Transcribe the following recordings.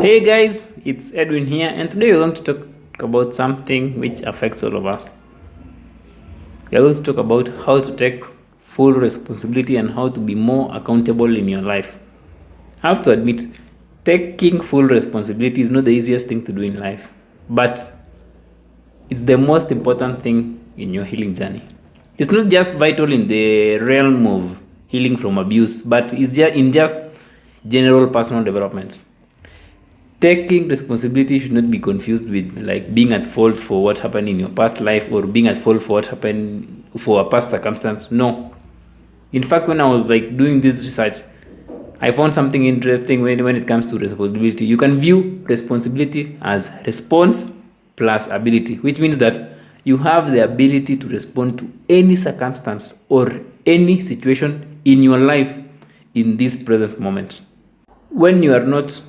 Hey guys, it's Edwin here, and today we're going to talk about something which affects all of us. We're going to talk about how to take full responsibility and how to be more accountable in your life. I have to admit, taking full responsibility is not the easiest thing to do in life, but it's the most important thing in your healing journey. It's not just vital in the realm of healing from abuse, but it's just in just general personal development. Taking responsibility should not be confused with like being at fault for what happened in your past life or being at fault for what happened for a past circumstance. No. In fact, when I was like doing this research, I found something interesting when it comes to responsibility. You can view responsibility as response plus ability, which means that you have the ability to respond to any circumstance or any situation in your life in this present moment. When you are not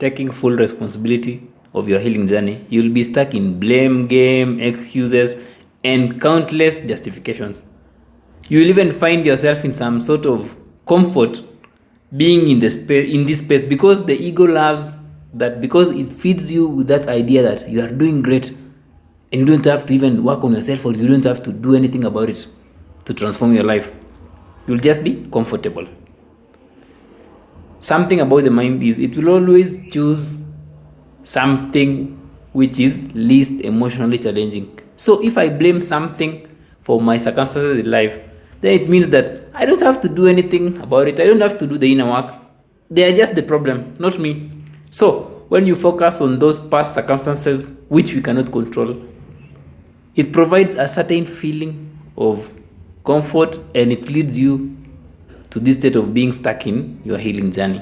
taking full responsibility of your healing journey, you'll be stuck in blame game, excuses, and countless justifications. You'll even find yourself in some sort of comfort being in this space because the ego loves that, because it feeds you with that idea that you are doing great and you don't have to even work on yourself, or you don't have to do anything about it to transform your life. You'll just be comfortable. Something about the mind is it will always choose something which is least emotionally challenging. So if I blame something for my circumstances in life, then it means that I don't have to do anything about it. I don't have to do the inner work. They are just the problem, not me. So when you focus on those past circumstances which we cannot control, it provides a certain feeling of comfort and it leads you to this state of being stuck in your healing journey.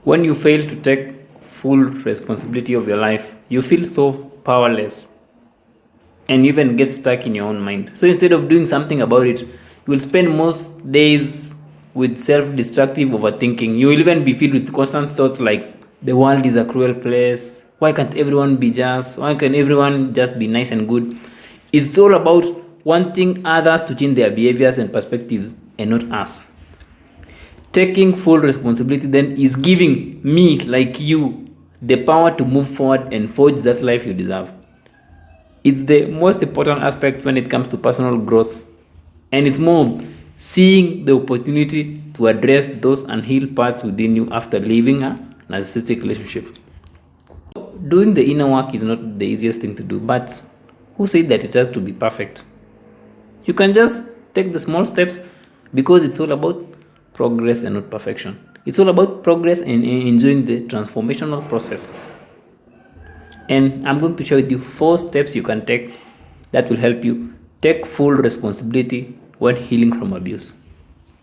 When you fail to take full responsibility of your life, you feel so powerless and you even get stuck in your own mind. So instead of doing something about it, you will spend most days with self-destructive overthinking. You will even be filled with constant thoughts like the world is a cruel place. Why can't everyone be just? Why can't everyone just be nice and good? It's all about wanting others to change their behaviors and perspectives and not us. Taking full responsibility then is giving me, like you, the power to move forward and forge that life you deserve. It's the most important aspect when it comes to personal growth. And it's more of seeing the opportunity to address those unhealed parts within you after leaving a narcissistic relationship. Doing the inner work is not the easiest thing to do, but who said that it has to be perfect? You can just take the small steps because it's all about progress and not perfection. It's all about progress and enjoying the transformational process. And I'm going to share with you 4 steps you can take that will help you take full responsibility when healing from abuse.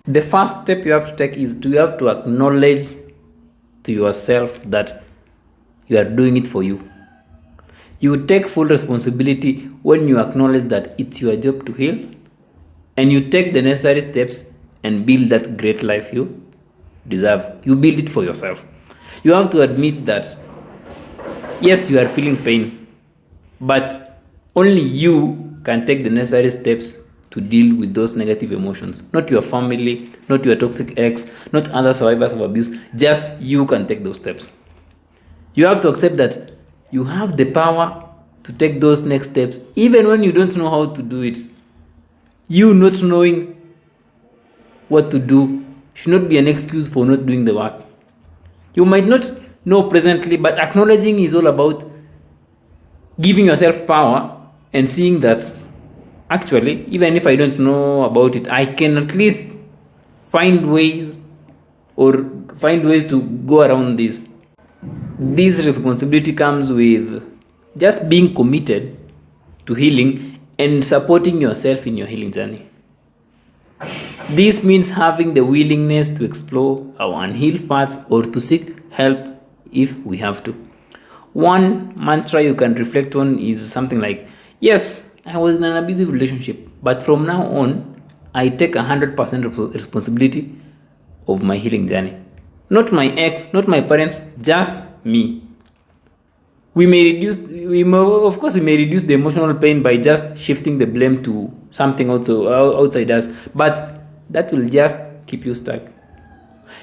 The first step you have to take is you have to acknowledge to yourself that you are doing it for you. You take full responsibility when you acknowledge that it's your job to heal and you take the necessary steps and build that great life you deserve. You build it for yourself. You have to admit that yes, you are feeling pain, but only you can take the necessary steps to deal with those negative emotions. Not your family, not your toxic ex, not other survivors of abuse. Just you can take those steps. You have to accept that you have the power to take those next steps even when you don't know how to do it. You not knowing what to do should not be an excuse for not doing the work. You might not know presently, but acknowledging is all about giving yourself power and seeing that actually, even if I don't know about it, I can at least find ways to go around this. This responsibility comes with just being committed to healing and supporting yourself in your healing journey. This means having the willingness to explore our unhealed parts or to seek help if we have to. One mantra you can reflect on is something like, yes, I was in an abusive relationship, but from now on, I take 100% responsibility of my healing journey. Not my ex, not my parents, just me. We may reduce the emotional pain by just shifting the blame to something outside us, but that will just keep you stuck.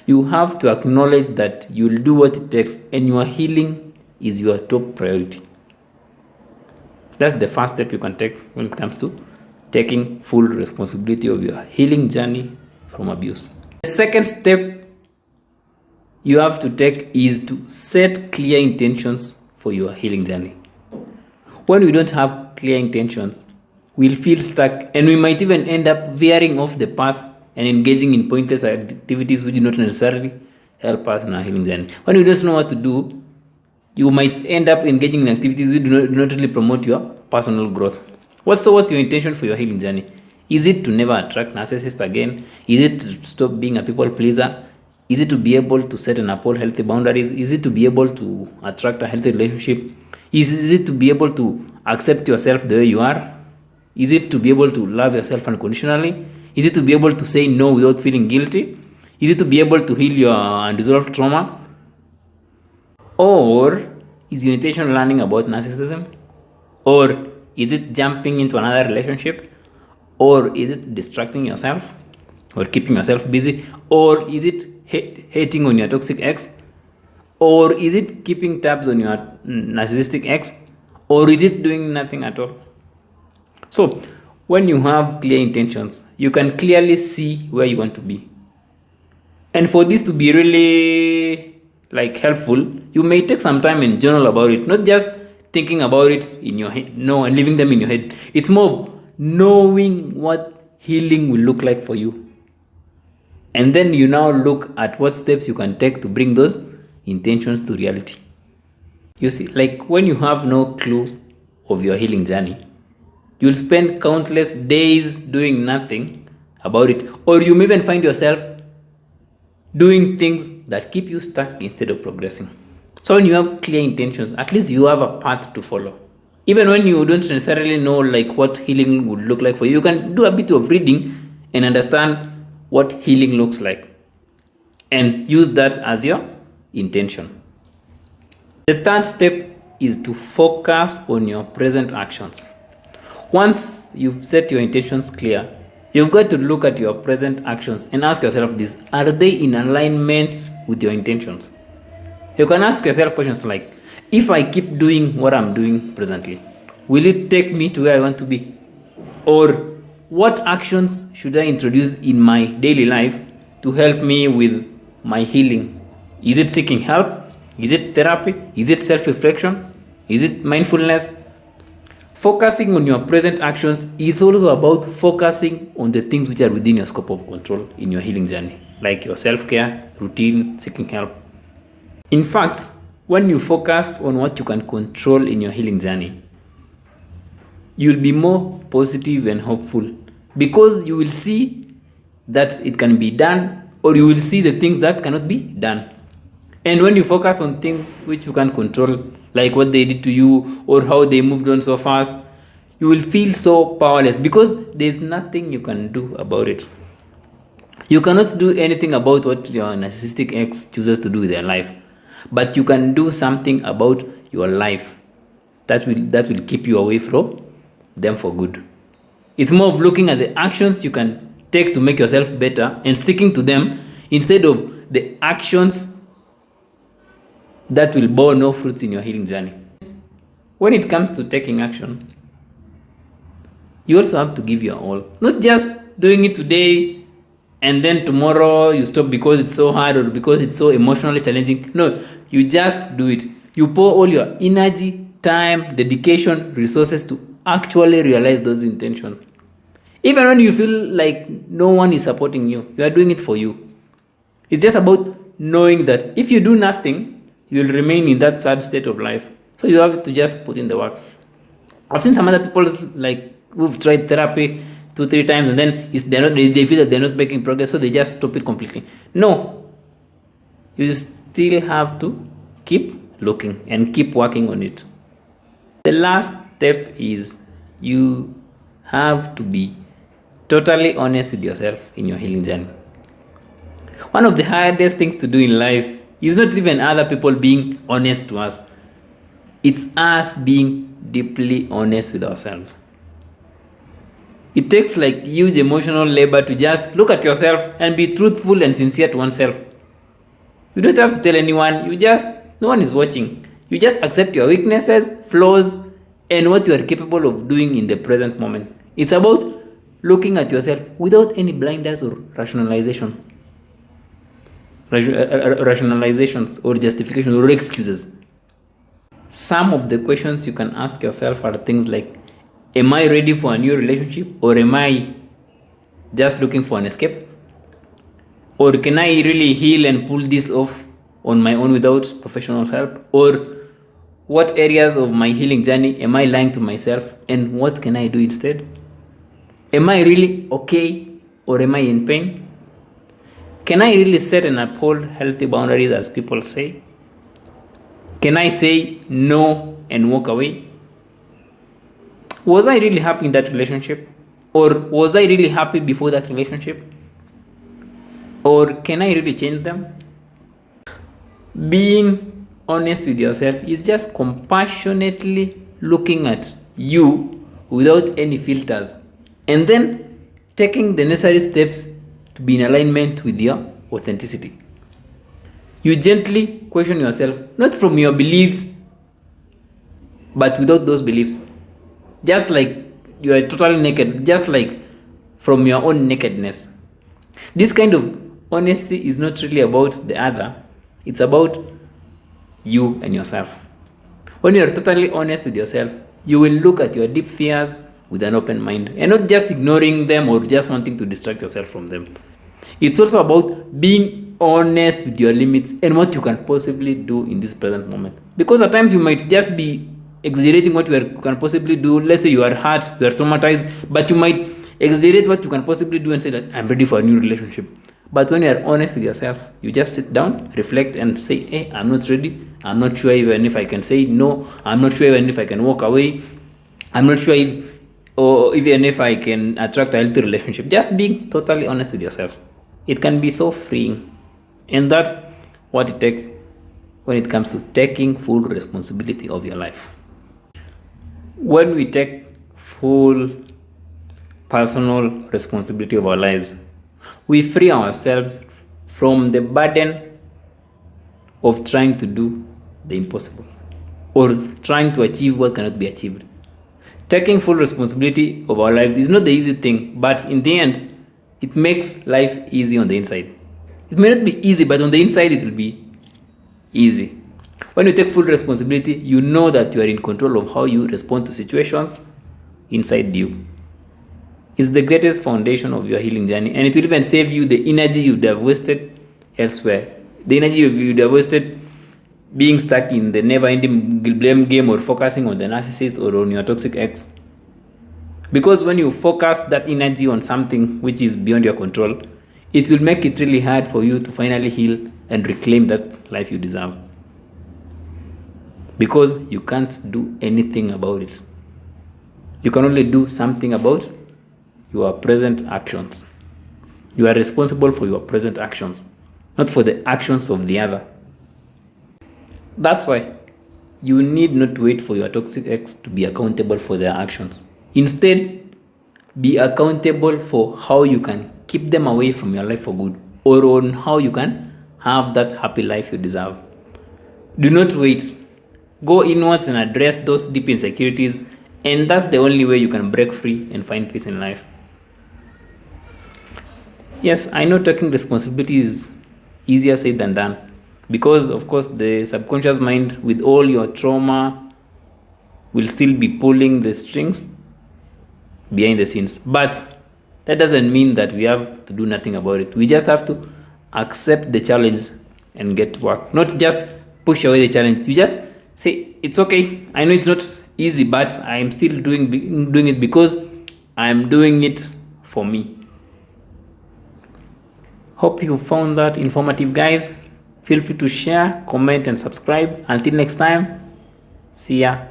You have to acknowledge that you'll do what it takes and your healing is your top priority. That's the first step you can take when it comes to taking full responsibility of your healing journey from abuse. The second step you have to take is to set clear intentions for your healing journey. When we don't have clear intentions, we'll feel stuck and we might even end up veering off the path and engaging in pointless activities which do not necessarily help us in our healing journey. When you don't know what to do, you might end up engaging in activities which do not really promote your personal growth. What's your intention for your healing journey? Is it to never attract narcissists again? Is it to stop being a people pleaser? Is it to be able to set and uphold healthy boundaries? Is it to be able to attract a healthy relationship? Is it to be able to accept yourself the way you are? Is it to be able to love yourself unconditionally? Is it to be able to say no without feeling guilty? Is it to be able to heal your unresolved trauma? Or is your intention learning about narcissism? Or is it jumping into another relationship? Or is it distracting yourself? Or keeping yourself busy? Or is it hating on your toxic ex? Or is it keeping tabs on your narcissistic ex? Or is it doing nothing at all? So, when you have clear intentions, you can clearly see where you want to be. And for this to be really helpful, you may take some time and journal about it, not just thinking about it in your head, no, and leaving them in your head. It's more of knowing what healing will look like for you. And then you now look at what steps you can take to bring those intentions to reality. You see, when you have no clue of your healing journey, you'll spend countless days doing nothing about it, or you may even find yourself doing things that keep you stuck instead of progressing. So when you have clear intentions, at least you have a path to follow. Even when you don't necessarily know what healing would look like for you, you can do a bit of reading and understand what healing looks like and use that as your intention. The third step is to focus on your present actions. Once you've set your intentions clear, you've got to look at your present actions and ask yourself this: are they in alignment with your intentions? You can ask yourself questions like, if I keep doing what I'm doing presently, will it take me to where I want to be? Or what actions should I introduce in my daily life to help me with my healing? Is it seeking help? Is it therapy? Is it self-reflection? Is it mindfulness? Focusing on your present actions is also about focusing on the things which are within your scope of control in your healing journey, like your self-care, routine, seeking help. In fact, when you focus on what you can control in your healing journey, you'll be more positive and hopeful because you will see that it can be done, or you will see the things that cannot be done. And when you focus on things which you can control, like what they did to you or how they moved on so fast, you will feel so powerless because there's nothing you can do about it. You cannot do anything about what your narcissistic ex chooses to do with their life, but you can do something about your life that will keep you away from them for good. It's more of looking at the actions you can take to make yourself better and sticking to them instead of the actions that will bear no fruits in your healing journey. When it comes to taking action, you also have to give your all. Not just doing it today and then tomorrow you stop because it's so hard or because it's so emotionally challenging. No, you just do it. You pour all your energy, time, dedication, resources to actually realize those intentions. Even when you feel like no one is supporting you, you are doing it for you. It's just about knowing that if you do nothing, you'll remain in that sad state of life. So you have to just put in the work. I've seen some other people who've tried therapy 2-3 times and then they feel that they're not making progress, so they just stop it completely. No, you still have to keep looking and keep working on it. The last step is you have to be totally honest with yourself in your healing journey. One of the hardest things to do in life is not even other people being honest to us. It's us being deeply honest with ourselves. It takes huge emotional labor to just look at yourself and be truthful and sincere to oneself. You don't have to tell anyone. No one is watching. You just accept your weaknesses, flaws, and what you are capable of doing in the present moment. It's about looking at yourself without any blinders or rationalizations or justifications or excuses. Some of the questions you can ask yourself are things like, am I ready for a new relationship, or am I just looking for an escape? Or can I really heal and pull this off on my own without professional help? Or what areas of my healing journey am I lying to myself, and what can I do instead? Am I really okay, or am I in pain? Can I really set and uphold healthy boundaries as people say? Can I say no and walk away? Was I really happy in that relationship? Or was I really happy before that relationship? Or can I really change them? Being honest with yourself is just compassionately looking at you without any filters, and then taking the necessary steps to be in alignment with your authenticity. You gently question yourself, not from your beliefs, but without those beliefs. Just like you are totally naked, just like from your own nakedness. This kind of honesty is not really about the other, it's about you and yourself. When you are totally honest with yourself, you will look at your deep fears with an open mind and not just ignoring them or just wanting to distract yourself from them. It's also about being honest with your limits and what you can possibly do in this present moment. Because at times you might just be exaggerating what you can possibly do. Let's say you are hurt, you are traumatized, but you might exaggerate what you can possibly do and say that I'm ready for a new relationship. But when you are honest with yourself, you just sit down, reflect, and say, hey, I'm not ready. I'm not sure even if I can say no. I'm not sure even if I can walk away. I'm not sure even if I can attract a healthy relationship. Just being totally honest with yourself. It can be so freeing. And that's what it takes when it comes to taking full responsibility of your life. When we take full personal responsibility of our lives, we free ourselves from the burden of trying to do the impossible or trying to achieve what cannot be achieved. Taking full responsibility of our lives is not the easy thing, but in the end, it makes life easy on the inside. It may not be easy, but on the inside, it will be easy. When you take full responsibility, you know that you are in control of how you respond to situations inside you. It's the greatest foundation of your healing journey, and it will even save you the energy you would have wasted elsewhere. The energy you would have wasted being stuck in the never-ending blame game or focusing on the narcissist or on your toxic ex. Because when you focus that energy on something which is beyond your control, it will make it really hard for you to finally heal and reclaim that life you deserve. Because you can't do anything about it. You can only do something about your present actions. You are responsible for your present actions, not for the actions of the other. That's why you need not wait for your toxic ex to be accountable for their actions. Instead, be accountable for how you can keep them away from your life for good, or on how you can have that happy life you deserve. Do not wait. Go inwards and address those deep insecurities, and that's the only way you can break free and find peace in life. Yes, I know taking responsibility is easier said than done, because of course the subconscious mind with all your trauma will still be pulling the strings behind the scenes. But that doesn't mean that we have to do nothing about it. We just have to accept the challenge and get to work. Not just push away the challenge. You just say, it's okay. I know it's not easy, but I'm still doing it because I'm doing it for me. Hope you found that informative, guys. Feel free to share, comment, and subscribe. Until next time, see ya.